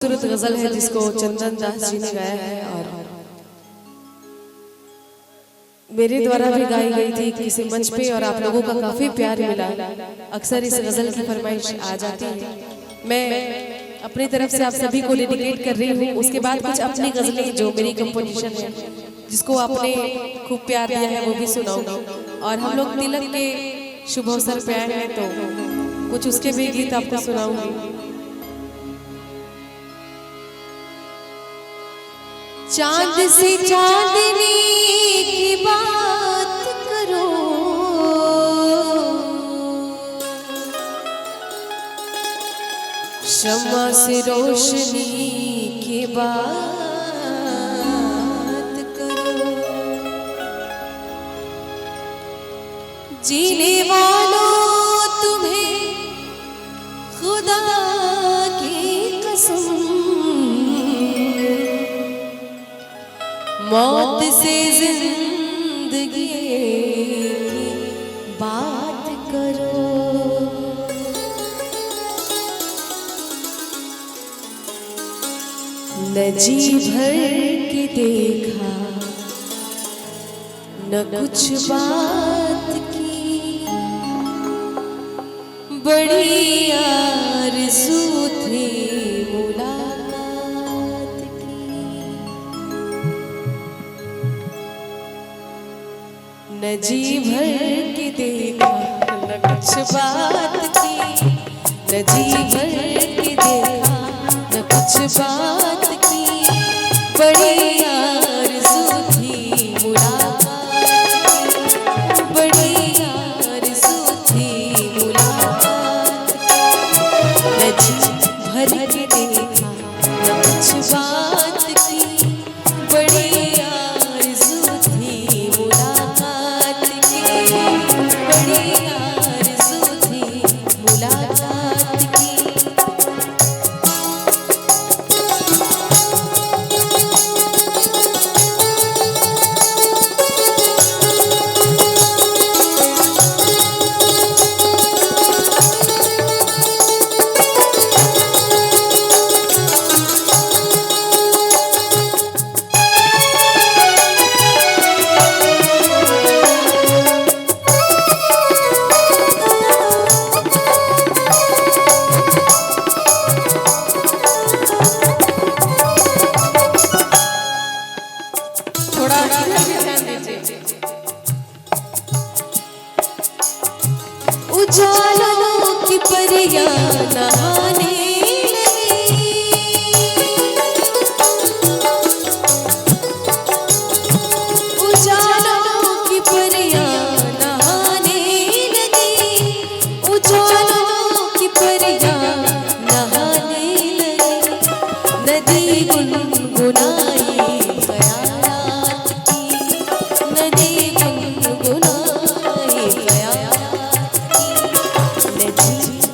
खूबसूरत गजल है जिसको चंदन दास जी ने गाया है और मेरे द्वारा भी गाई गई थी किसी मंच पे और आप लोगों का काफी प्यार मिला। अक्सर इस गजल की फरमाइश आ जाती है। मैं अपनी तरफ से आप सभी को डेडिकेट कर रही हूँ। उसके बाद कुछ अपनी गजलें जो मेरी कंपोजिशन है जिसको आपने खूब प्यार दिया है वो भी सुनाऊंगी। और हम लोग तिलक के शुभ अवसर पे आए हैं तो कुछ उसके भी गीत आपको सुनाऊंगी। चांद से चांदनी की बात करो, शम्मा से रोशनी की बात करो, जीने वालों तुम्हें खुदा की कसम, मौत से जिंदगी की बात करो। न जी भर के देखा न कुछ बात की, बड़ी आरज़ू थी न जी भर के देखा न कुछ बात की, न जी भर के देखा न कुछ बात की, बड़ी आरज़ू थी मुलाकात की, बड़ी आरज़ू थी मुलाकात की, न जी भर के देखा न कुछ बात की, बड़ी उजालों की परियां नहाने लगी, उजालों की परियां नहाने लगी, उजालों की परियां नहाने लगी, नदी गुनगुनाई ख़यालात की, नदी गुनगुनाई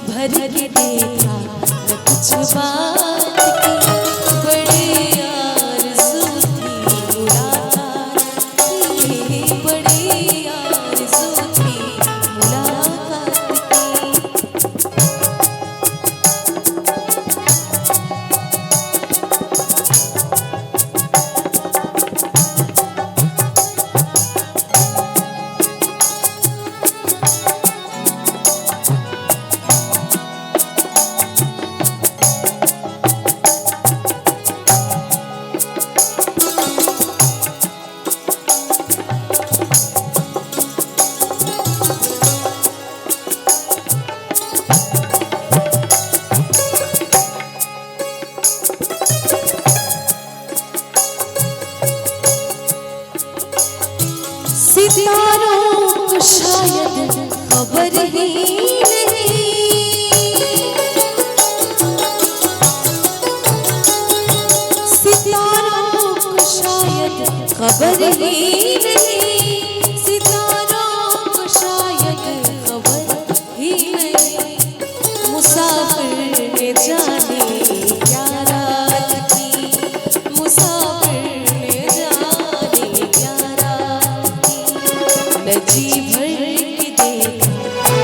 भर के देखा न कुछ बात की, बड़ी आरज़ू थी मुलाकात की, बड़ी आरज़ू थी मुलाकात की। सितारों को शायद खबर ही नहीं, सितारों को शायद खबर ही नहीं, सितारों को शायद खबर ही नहीं, मुसाफिर ने जाने क्या रात की, मुसाफिर ने जाने क्या रात की, न जी भर के देखा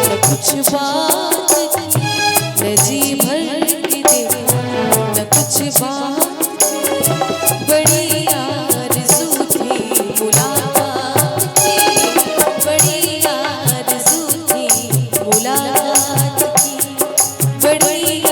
न कुछ बात की, न जी भर के देखा न कुछ बड़ी